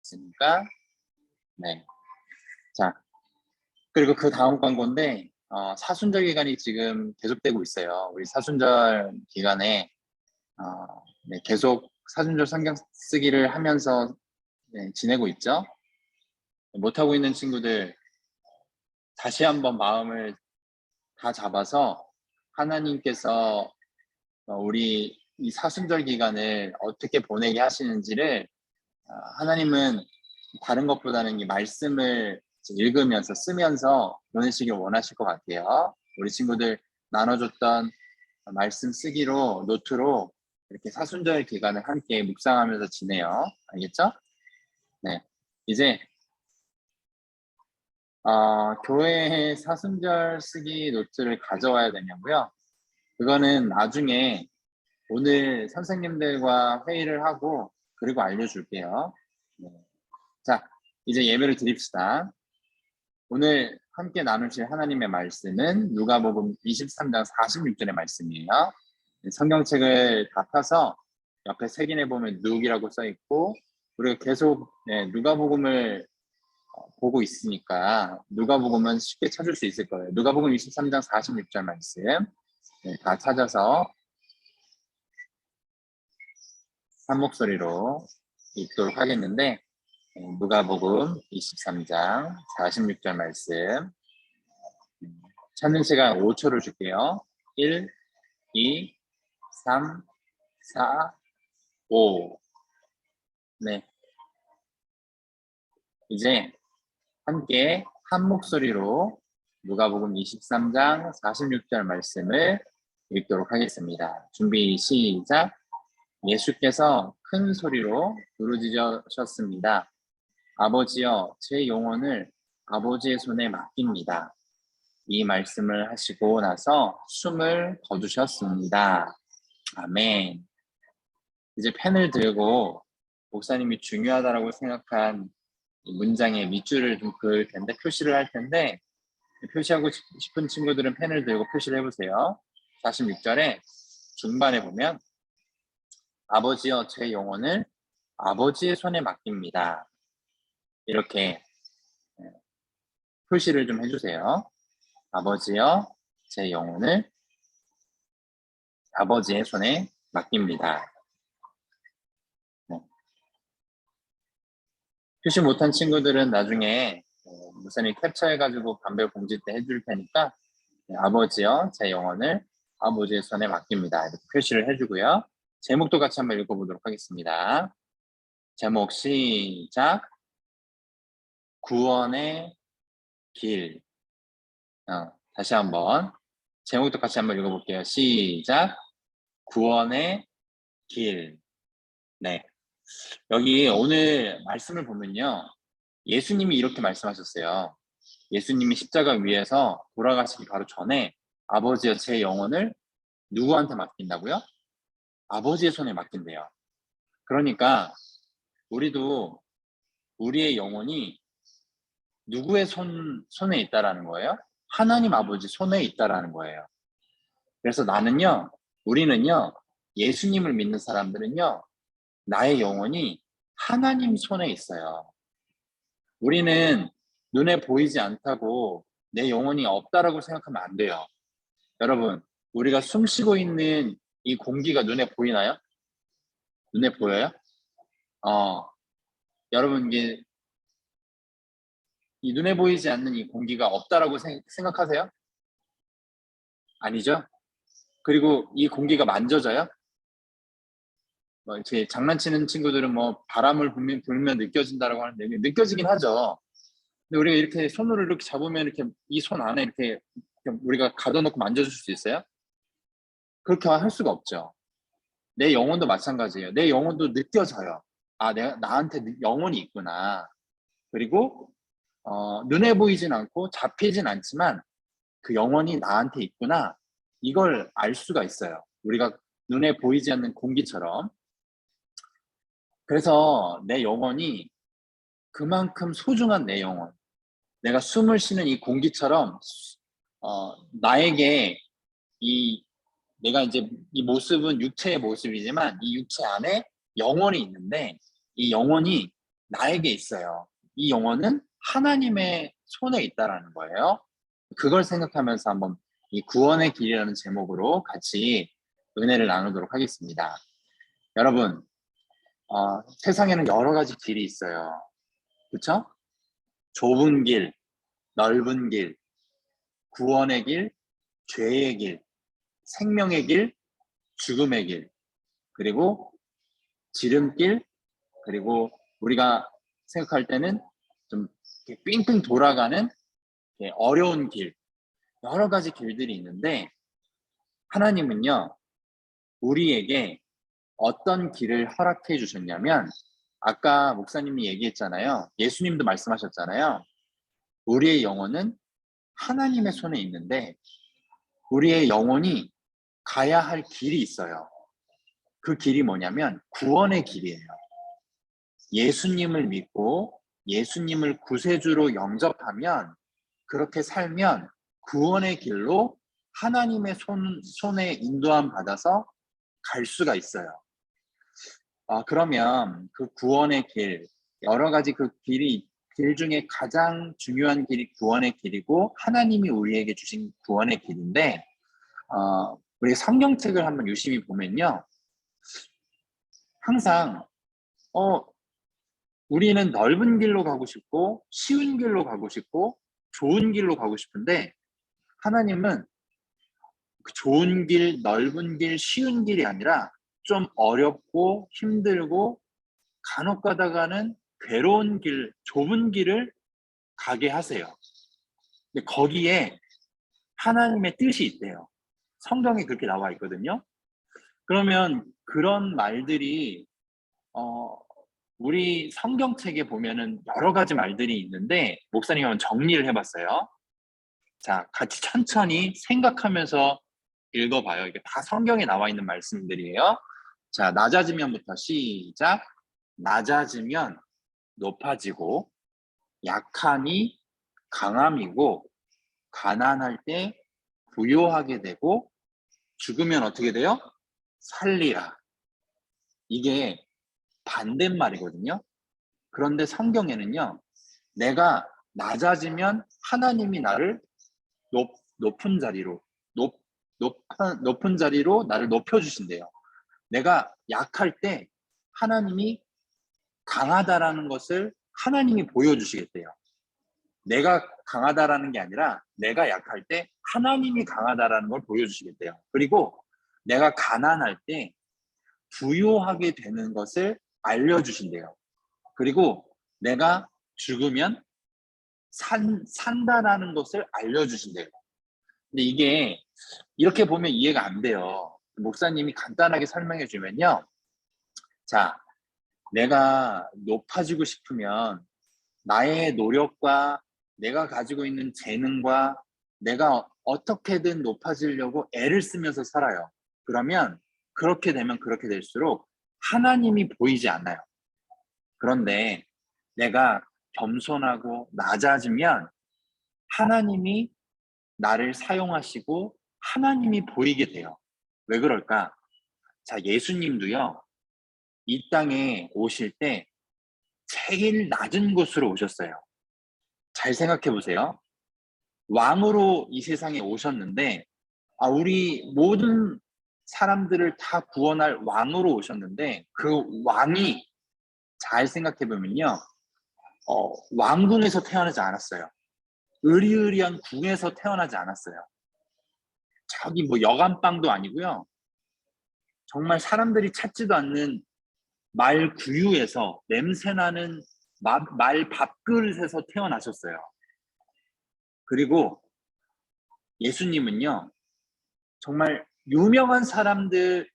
있으니까. 네. 자, 그리고 그 다음 광고인데 사순절 기간이 지금 계속되고 있어요. 우리 사순절 기간에 네, 계속 사순절 성경 쓰기를 하면서 네, 지내고 있죠. 못하고 있는 친구들 다시 한번 마음을 다 잡아서 하나님께서 우리 이 사순절 기간을 어떻게 보내게 하시는지를 하나님은 다른 것보다는 이 말씀을 읽으면서 쓰면서 보내시길 원하실 것 같아요. 우리 친구들 나눠줬던 말씀 쓰기로 노트로 이렇게 사순절 기간을 함께 묵상하면서 지내요. 알겠죠? 네. 이제 교회에 사순절 쓰기 노트를 가져와야 되냐고요? 그거는 나중에 오늘 선생님들과 회의를 하고 그리고 알려줄게요. 네. 자, 이제 예배를 드립시다. 오늘 함께 나누실 하나님의 말씀은 누가복음 23장 46절의 말씀이에요. 성경책을 다 펴서 옆에 색인해 보면 누기라고 써 있고 우리가 계속 누가복음을 보고 있으니까 누가복음은 쉽게 찾을 수 있을 거예요. 누가복음 23장 46절 말씀 다 찾아서 한 목소리로 읽도록 하겠는데 누가복음 23장 46절 말씀 찾는 시간 5초를 줄게요. 1, 2, 3, 4, 5. 네. 이제 함께 한 목소리로 누가복음 23장 46절 말씀을 읽도록 하겠습니다. 준비 시작. 예수께서 큰 소리로 부르짖으셨습니다. 아버지여, 제 영혼을 아버지의 손에 맡깁니다. 이 말씀을 하시고 나서 숨을 거두셨습니다. 아멘. 이제 펜을 들고 목사님이 중요하다고 생각한 문장의 밑줄을 좀 그을 텐데, 표시를 할 텐데, 표시하고 싶은 친구들은 펜을 들고 표시를 해보세요. 46절에 중반에 보면 아버지여, 제 영혼을 아버지의 손에 맡깁니다. 이렇게 표시를 좀 해주세요. 아버지여, 제 영혼을 아버지의 손에 맡깁니다. 네. 표시 못한 친구들은 나중에 목사님이 캡처해가지고 반별 공지 때 해줄 테니까 아버지여, 제 영혼을 아버지의 손에 맡깁니다. 이렇게 표시를 해주고요. 제목도 같이 한번 읽어보도록 하겠습니다. 제목 시작. 구원의 길. 다시 한번 제목도 같이 한번 읽어볼게요. 시작. 구원의 길. 네. 여기 오늘 말씀을 보면요. 예수님이 이렇게 말씀하셨어요. 예수님이 십자가 위에서 돌아가시기 바로 전에 아버지여 제 영혼을 누구한테 맡긴다고요? 아버지의 손에 맡긴대요. 그러니까 우리도 우리의 영혼이 누구의 손에 있다라는 거예요? 하나님 아버지 손에 있다라는 거예요. 그래서 우리는요, 예수님을 믿는 사람들은요, 나의 영혼이 하나님 손에 있어요. 우리는 눈에 보이지 않다고 내 영혼이 없다라고 생각하면 안 돼요. 여러분, 우리가 숨 쉬고 있는 이 공기가 눈에 보이나요? 눈에 보여요? 여러분, 이 눈에 보이지 않는 이 공기가 없다라고 생각하세요? 아니죠? 그리고 이 공기가 만져져요? 이렇게 장난치는 친구들은 바람을 불면 느껴진다라고 하는데 느껴지긴 하죠. 근데 우리가 이렇게 손으로 이렇게 잡으면 이렇게 이 손 안에 이렇게 우리가 가둬놓고 만져줄 수 있어요? 그렇게 할 수가 없죠. 내 영혼도 마찬가지예요. 내 영혼도 느껴져요. 나한테 영혼이 있구나. 그리고 눈에 보이진 않고 잡히진 않지만 그 영혼이 나한테 있구나. 이걸 알 수가 있어요. 우리가 눈에 보이지 않는 공기처럼. 그래서 내 영혼이 그만큼 소중한 내 영혼. 내가 숨을 쉬는 이 공기처럼 나에게 내가 이제 이 모습은 육체의 모습이지만 이 육체 안에 영혼이 있는데 이 영혼이 나에게 있어요. 이 영혼은 하나님의 손에 있다라는 거예요. 그걸 생각하면서 한번 이 구원의 길이라는 제목으로 같이 은혜를 나누도록 하겠습니다. 여러분, 세상에는 여러 가지 길이 있어요. 그렇죠? 좁은 길, 넓은 길, 구원의 길, 죄의 길, 생명의 길, 죽음의 길, 그리고 지름길, 그리고 우리가 생각할 때는 좀 이렇게 삥삥 돌아가는 어려운 길, 여러 가지 길들이 있는데 하나님은요, 우리에게 어떤 길을 허락해 주셨냐면 아까 목사님이 얘기했잖아요. 예수님도 말씀하셨잖아요. 우리의 영혼은 하나님의 손에 있는데 우리의 영혼이 가야 할 길이 있어요. 그 길이 뭐냐면 구원의 길이에요. 예수님을 믿고 예수님을 구세주로 영접하면 그렇게 살면 구원의 길로 하나님의 손에 인도함 받아서 갈 수가 있어요. 그러면 그 구원의 길, 여러 가지 그 길 중에 가장 중요한 길이 구원의 길이고 하나님이 우리에게 주신 구원의 길인데 우리 성경책을 한번 유심히 보면요. 항상 우리는 넓은 길로 가고 싶고 쉬운 길로 가고 싶고 좋은 길로 가고 싶은데 하나님은 그 좋은 길, 넓은 길, 쉬운 길이 아니라 좀 어렵고 힘들고 간혹 가다가는 괴로운 길, 좁은 길을 가게 하세요. 근데 거기에 하나님의 뜻이 있대요. 성경에 그렇게 나와 있거든요. 그러면 그런 말들이 우리 성경책에 보면은 여러 가지 말들이 있는데 목사님이 한번 정리를 해봤어요. 자, 같이 천천히 생각하면서 읽어봐요. 이게 다 성경에 나와 있는 말씀들이에요. 자, 낮아지면부터 시작. 낮아지면 높아지고 약하니 강함이고 가난할 때 부요하게 되고 죽으면 어떻게 돼요? 살리라. 이게 반대말이거든요. 그런데 성경에는요. 내가 낮아지면 하나님이 나를 높은 자리로 높은 자리로 나를 높여주신대요. 내가 약할 때 하나님이 강하다라는 것을 하나님이 보여주시겠대요. 내가 강하다라는 게 아니라 내가 약할 때 하나님이 강하다라는 걸 보여주시겠대요. 그리고 내가 가난할 때 부유하게 되는 것을 알려주신대요. 그리고 내가 죽으면 산다라는 것을 알려주신대요. 근데 이게 이렇게 보면 이해가 안 돼요. 목사님이 간단하게 설명해 주면요. 자, 내가 높아지고 싶으면 나의 노력과 내가 가지고 있는 재능과 내가 어떻게든 높아지려고 애를 쓰면서 살아요. 그러면 그렇게 되면 그렇게 될수록 하나님이 보이지 않아요. 그런데 내가 겸손하고 낮아지면 하나님이 나를 사용하시고 하나님이 보이게 돼요. 왜 그럴까? 자, 예수님도요, 이 땅에 오실 때 제일 낮은 곳으로 오셨어요. 잘 생각해 보세요. 왕으로 이 세상에 오셨는데, 우리 모든 사람들을 다 구원할 왕으로 오셨는데, 그 왕이 잘 생각해 보면요, 왕궁에서 태어나지 않았어요. 으리으리한 궁에서 태어나지 않았어요. 저기 뭐 여간방도 아니고요. 정말 사람들이 찾지도 않는 말 구유에서 냄새나는 말 밥그릇에서 태어나셨어요. 그리고 예수님은요, 정말 유명한 사람의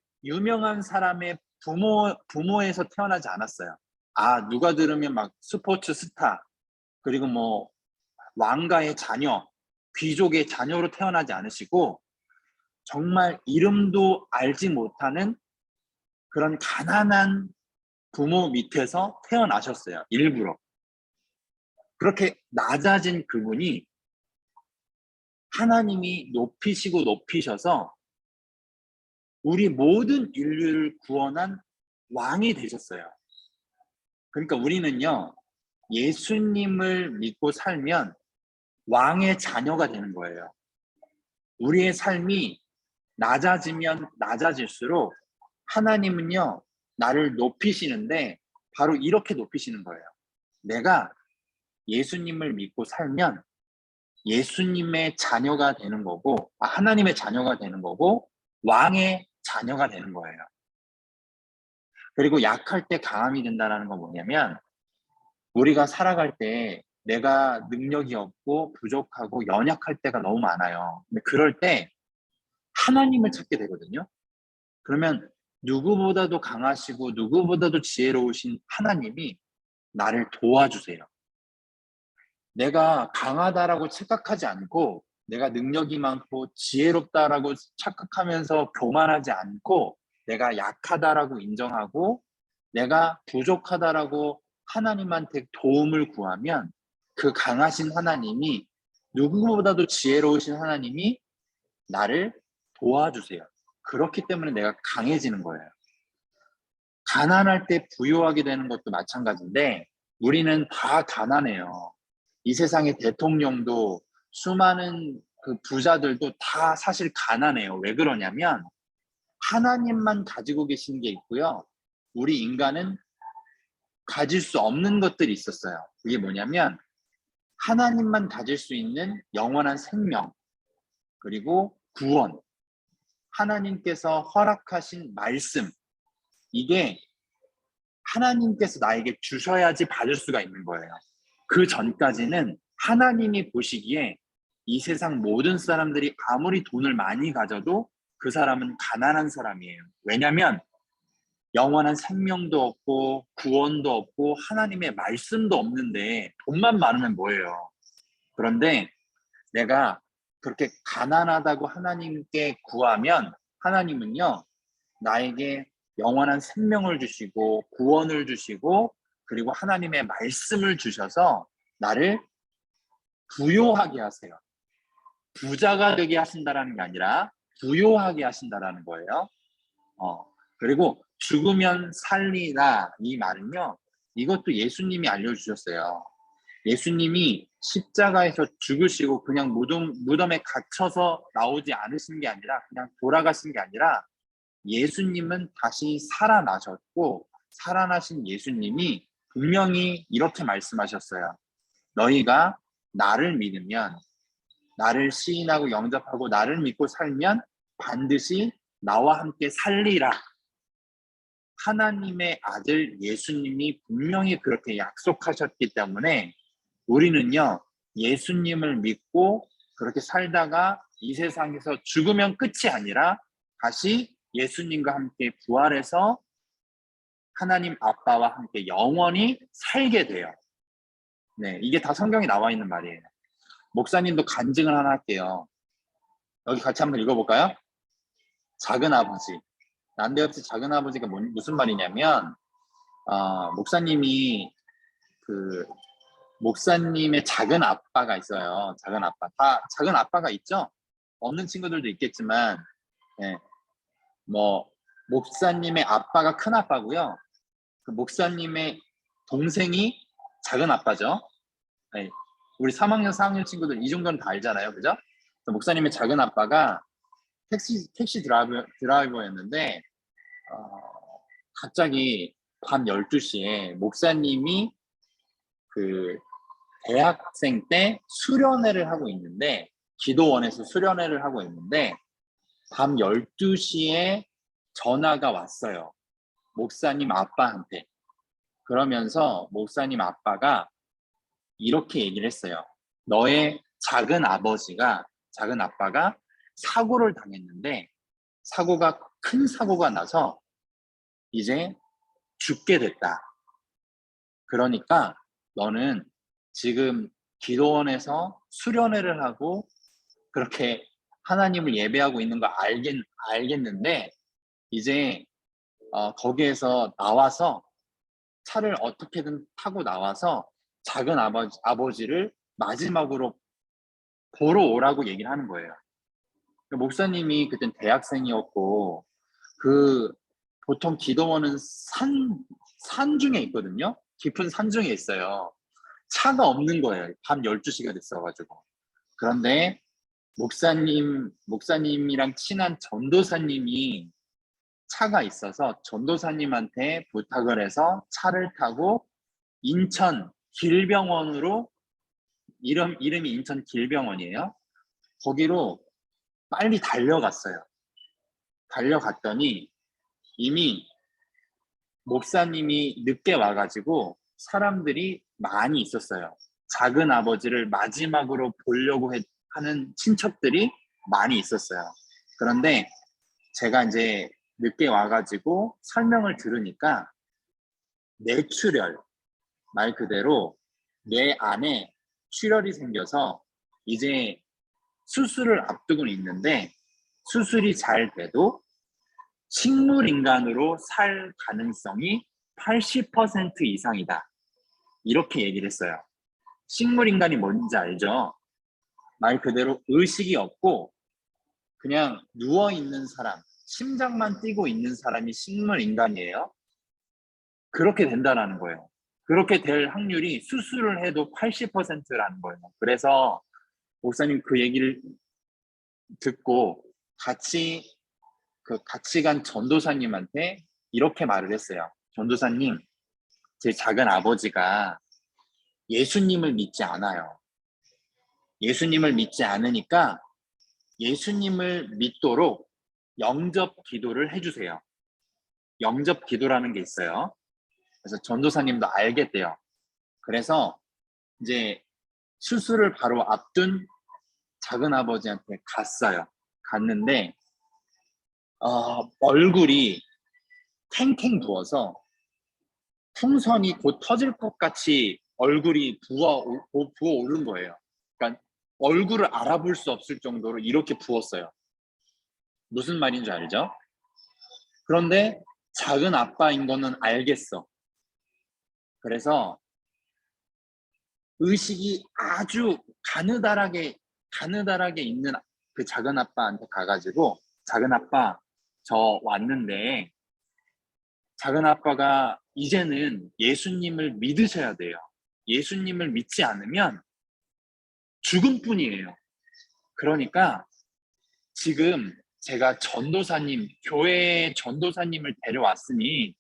부모에서 태어나지 않았어요. 누가 들으면 막 스포츠 스타, 그리고 뭐 왕가의 자녀, 귀족의 자녀로 태어나지 않으시고 정말 이름도 알지 못하는 그런 가난한 부모 밑에서 태어나셨어요. 일부러. 그렇게 낮아진 그분이 하나님이 높이시고 높이셔서 우리 모든 인류를 구원한 왕이 되셨어요. 그러니까 우리는요, 예수님을 믿고 살면 왕의 자녀가 되는 거예요. 우리의 삶이 낮아지면 낮아질수록 하나님은요, 나를 높이시는데 바로 이렇게 높이시는 거예요. 내가 예수님을 믿고 살면 예수님의 자녀가 되는 거고, 하나님의 자녀가 되는 거고, 왕의 자녀가 되는 거예요. 그리고 약할 때 강함이 된다는 건 뭐냐면, 우리가 살아갈 때 내가 능력이 없고 부족하고 연약할 때가 너무 많아요. 근데 그럴 때 하나님을 찾게 되거든요. 그러면 누구보다도 강하시고 누구보다도 지혜로우신 하나님이 나를 도와주세요. 내가 강하다라고 착각하지 않고, 내가 능력이 많고 지혜롭다라고 착각하면서 교만하지 않고, 내가 약하다라고 인정하고 내가 부족하다라고 하나님한테 도움을 구하면, 그 강하신 하나님이, 누구보다도 지혜로우신 하나님이 나를 도와주세요. 그렇기 때문에 내가 강해지는 거예요. 가난할 때 부유하게 되는 것도 마찬가지인데, 우리는 다 가난해요. 이 세상의 대통령도, 수많은 그 부자들도 다 사실 가난해요. 왜 그러냐면 하나님만 가지고 계신 게 있고요, 우리 인간은 가질 수 없는 것들이 있었어요. 그게 뭐냐면 하나님만 가질 수 있는 영원한 생명, 그리고 구원, 하나님께서 허락하신 말씀, 이게 하나님께서 나에게 주셔야지 받을 수가 있는 거예요. 그 전까지는 하나님이 보시기에 이 세상 모든 사람들이 아무리 돈을 많이 가져도 그 사람은 가난한 사람이에요. 왜냐하면 영원한 생명도 없고 구원도 없고 하나님의 말씀도 없는데 돈만 많으면 뭐예요? 그런데 내가 그렇게 가난하다고 하나님께 구하면 하나님은요, 나에게 영원한 생명을 주시고 구원을 주시고, 그리고 하나님의 말씀을 주셔서 나를 부요하게 하세요. 부자가 되게 하신다라는 게 아니라 부요하게 하신다라는 거예요. 그리고 죽으면 살리라, 이 말은요, 이것도 예수님이 알려주셨어요. 예수님이 십자가에서 죽으시고 그냥 무덤에 갇혀서 나오지 않으신 게 아니라, 그냥 돌아가신 게 아니라, 예수님은 다시 살아나셨고, 살아나신 예수님이 분명히 이렇게 말씀하셨어요. 너희가 나를 믿으면, 나를 시인하고 영접하고 나를 믿고 살면 반드시 나와 함께 살리라. 하나님의 아들 예수님이 분명히 그렇게 약속하셨기 때문에 우리는요, 예수님을 믿고 그렇게 살다가 이 세상에서 죽으면 끝이 아니라 다시 예수님과 함께 부활해서 하나님 아빠와 함께 영원히 살게 돼요. 네, 이게 다 성경에 나와 있는 말이에요. 목사님도 간증을 하나 할게요. 여기 같이 한번 읽어볼까요? 작은 아버지. 난데없이 작은 아버지가 무슨 말이냐면, 목사님이 그 목사님의 작은 아빠가 있어요. 작은 아빠. 다 작은 아빠가 있죠? 없는 친구들도 있겠지만, 네. 뭐 목사님의 아빠가 큰 아빠고요. 그 목사님의 동생이 작은 아빠죠. 네. 우리 3학년, 4학년 친구들 이 정도는 다 알잖아요. 그죠? 목사님의 작은 아빠가 택시 드라이버였는데, 갑자기 밤 12시에 목사님이 그 대학생 때 수련회를 하고 있는데, 기도원에서 수련회를 하고 있는데, 밤 12시에 전화가 왔어요. 목사님 아빠한테. 그러면서 목사님 아빠가 이렇게 얘기를 했어요. 너의 작은 아빠가 사고를 당했는데, 큰 사고가 나서 이제 죽게 됐다. 그러니까 너는 지금 기도원에서 수련회를 하고 그렇게 하나님을 예배하고 있는 거 알겠는데, 이제 거기에서 나와서 차를 어떻게든 타고 나와서 작은 아버지를 마지막으로 보러 오라고 얘기를 하는 거예요. 목사님이 그땐 대학생이었고, 보통 기도원은 산 중에 있거든요. 깊은 산중에 있어요. 차가 없는 거예요. 밤 12시가 됐어가지고. 그런데 목사님이랑 친한 전도사님이 차가 있어서 전도사님한테 부탁을 해서 차를 타고 인천 길병원으로, 이름이 인천 길병원이에요. 거기로 빨리 달려갔어요. 달려갔더니 이미 목사님이 늦게 와가지고 사람들이 많이 있었어요. 작은 아버지를 마지막으로 보려고 하는 친척들이 많이 있었어요. 그런데 제가 이제 늦게 와가지고 설명을 들으니까 뇌출혈, 말 그대로 뇌 안에 출혈이 생겨서 이제 수술을 앞두고 있는데, 수술이 잘 돼도 식물인간으로 살 가능성이 80% 이상이다. 이렇게 얘기를 했어요. 식물인간이 뭔지 알죠? 말 그대로 의식이 없고 그냥 누워있는 사람, 심장만 뛰고 있는 사람이 식물인간이에요. 그렇게 된다라는 거예요. 그렇게 될 확률이 수술을 해도 80%라는 거예요. 그래서 목사님 그 얘기를 듣고 같이 간 전도사님한테 이렇게 말을 했어요. 전도사님, 제 작은 아버지가 예수님을 믿지 않아요. 예수님을 믿지 않으니까 예수님을 믿도록 영접 기도를 해주세요. 영접 기도라는 게 있어요. 그래서 전도사님도 알겠대요. 그래서 이제 수술을 바로 앞둔 작은 아버지한테 갔어요. 갔는데 얼굴이 탱탱 부어서 풍선이 곧 터질 것 같이 얼굴이 부어오른 거예요. 그러니까 얼굴을 알아볼 수 없을 정도로 이렇게 부었어요. 무슨 말인지 알죠? 그런데 작은 아빠인 거는 알겠어. 그래서 의식이 아주 가느다랗게 있는 그 작은 아빠한테 가가지고, 작은 아빠, 저 왔는데 작은 아빠가 이제는 예수님을 믿으셔야 돼요. 예수님을 믿지 않으면 죽을 뿐이에요. 그러니까 지금 제가 교회 전도사님을 데려왔으니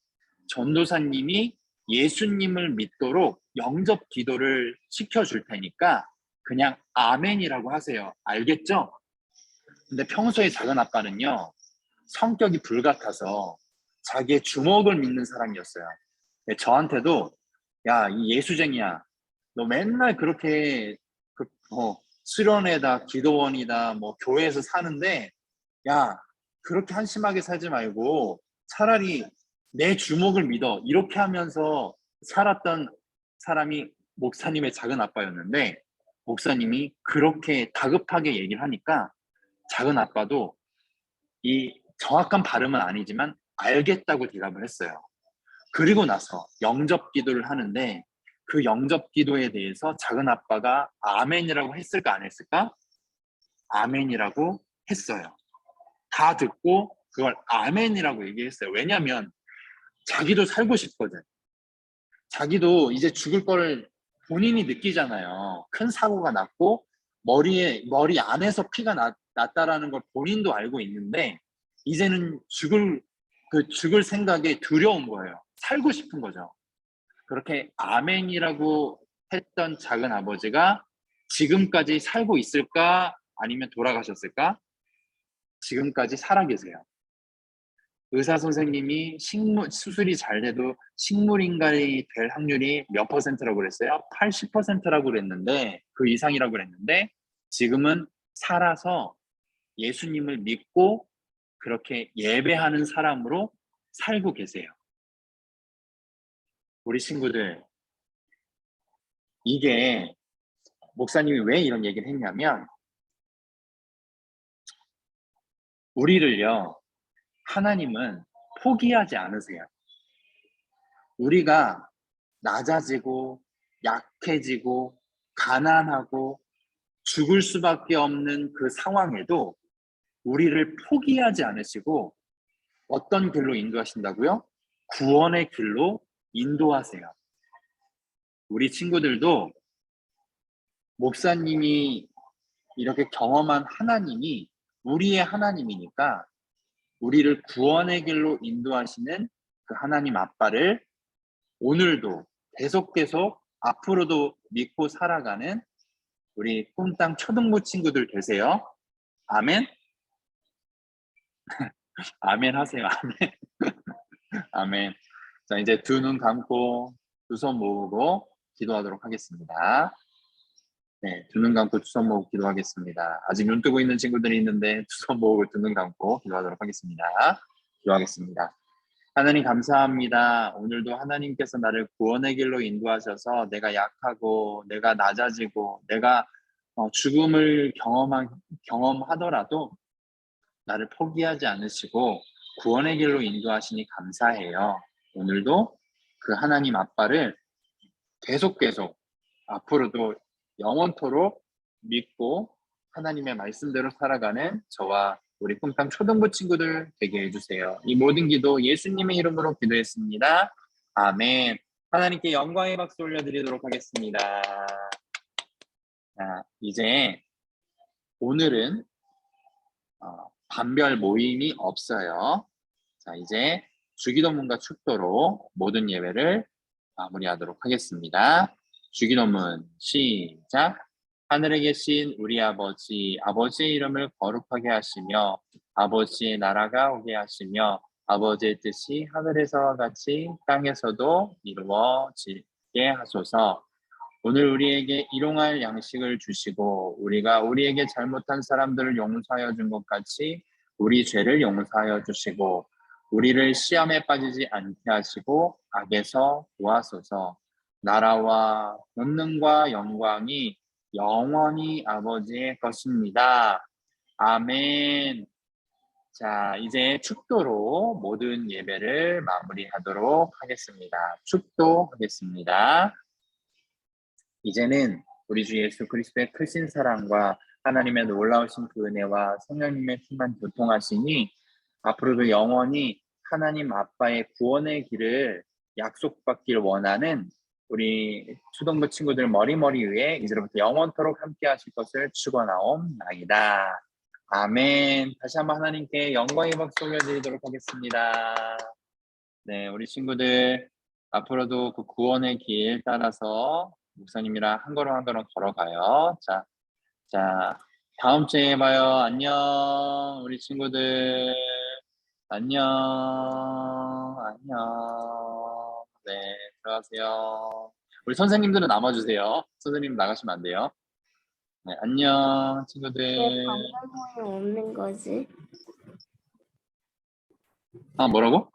전도사님이 예수님을 믿도록 영접 기도를 시켜줄 테니까 그냥 아멘이라고 하세요. 알겠죠? 근데 평소에 작은 아빠는요, 성격이 불같아서 자기의 주먹을 믿는 사람이었어요. 저한테도 야, 이 예수쟁이야, 너 맨날 그렇게 수련회다 기도원이다 뭐 교회에서 사는데, 야, 그렇게 한심하게 살지 말고 차라리 내 주먹을 믿어, 이렇게 하면서 살았던 사람이 목사님의 작은 아빠였는데, 목사님이 그렇게 다급하게 얘기를 하니까 작은 아빠도 이 정확한 발음은 아니지만 알겠다고 대답을 했어요. 그리고 나서 영접 기도를 하는데 그 영접 기도에 대해서 작은 아빠가 아멘이라고 했을까 안 했을까? 아멘이라고 했어요. 다 듣고 그걸 아멘이라고 얘기했어요. 왜냐하면 자기도 살고 싶거든. 자기도 이제 죽을 거를 본인이 느끼잖아요. 큰 사고가 났고 머리 안에서 피가 났다라는 걸 본인도 알고 있는데 이제는 죽을 생각에 두려운 거예요. 살고 싶은 거죠. 그렇게 아멘이라고 했던 작은 아버지가 지금까지 살고 있을까? 아니면 돌아가셨을까? 지금까지 살아계세요. 의사 선생님이 수술이 잘 돼도 식물인간이 될 확률이 몇 퍼센트라고 그랬어요? 80%라고 그랬는데, 그 이상이라고 그랬는데, 지금은 살아서 예수님을 믿고 그렇게 예배하는 사람으로 살고 계세요. 우리 친구들, 이게 목사님이 왜 이런 얘기를 했냐면, 우리를요, 하나님은 포기하지 않으세요. 우리가 낮아지고 약해지고 가난하고 죽을 수밖에 없는 그 상황에도 우리를 포기하지 않으시고 어떤 길로 인도하신다고요? 구원의 길로 인도하세요. 우리 친구들도 목사님이 이렇게 경험한 하나님이 우리의 하나님이니까 우리를 구원의 길로 인도하시는 그 하나님 아빠를 오늘도 계속 앞으로도 믿고 살아가는 우리 꿈땅 초등부 친구들 되세요. 아멘. 아멘 하세요. 아멘. 아멘. 자, 이제 두 눈 감고 두 손 모으고 기도하도록 하겠습니다. 네, 두 눈 감고 두 손 모으고 기도하겠습니다. 아직 눈 뜨고 있는 친구들이 있는데 두 손 모으고 두 눈 감고 기도하도록 하겠습니다. 기도하겠습니다. 하나님 감사합니다. 오늘도 하나님께서 나를 구원의 길로 인도하셔서 내가 약하고 내가 낮아지고 내가 죽음을 경험하더라도 나를 포기하지 않으시고 구원의 길로 인도하시니 감사해요. 오늘도 그 하나님 아빠를 계속 앞으로도 영원토록 믿고 하나님의 말씀대로 살아가는 저와 우리 꿈땅 초등부 친구들 되게 해주세요. 이 모든 기도 예수님의 이름으로 기도했습니다. 아멘. 하나님께 영광의 박수 올려드리도록 하겠습니다. 자, 이제 오늘은 반별 모임이 없어요. 자, 이제 주기도문과 축도로 모든 예배를 마무리하도록 하겠습니다. 주기도문 시작. 하늘에 계신 우리 아버지, 아버지의 이름을 거룩하게 하시며 아버지의 나라가 오게 하시며 아버지의 뜻이 하늘에서와 같이 땅에서도 이루어지게 하소서. 오늘 우리에게 일용할 양식을 주시고 우리가 우리에게 잘못한 사람들을 용서하여 준 것 같이 우리 죄를 용서하여 주시고 우리를 시험에 빠지지 않게 하시고 악에서 구하소서. 나라와 권능과 영광이 영원히 아버지의 것입니다. 아멘. 자, 이제 축도로 모든 예배를 마무리하도록 하겠습니다. 축도하겠습니다. 이제는 우리 주 예수 그리스도의 크신 사랑과 하나님의 놀라우신 그 은혜와 성령님의 충만 교통하시니 앞으로도 영원히 하나님 아빠의 구원의 길을 약속받길 원하는 우리 초등부 친구들 머리 위에 이제부터 영원토록 함께 하실 것을 축원하옵나이다. 아멘. 다시 한번 하나님께 영광의 박수 올려드리도록 하겠습니다. 네, 우리 친구들 앞으로도 그 구원의 길 따라서 목사님이랑 한 걸음 한 걸음 걸어가요. 자, 다음 주에 봐요. 안녕, 우리 친구들. 안녕. 네, 들어가세요. 우리 선생님들은 남아주세요. 선생님 나가시면 안 돼요. 네, 안녕, 친구들. 왜 반별 모임 없는 거지? 뭐라고?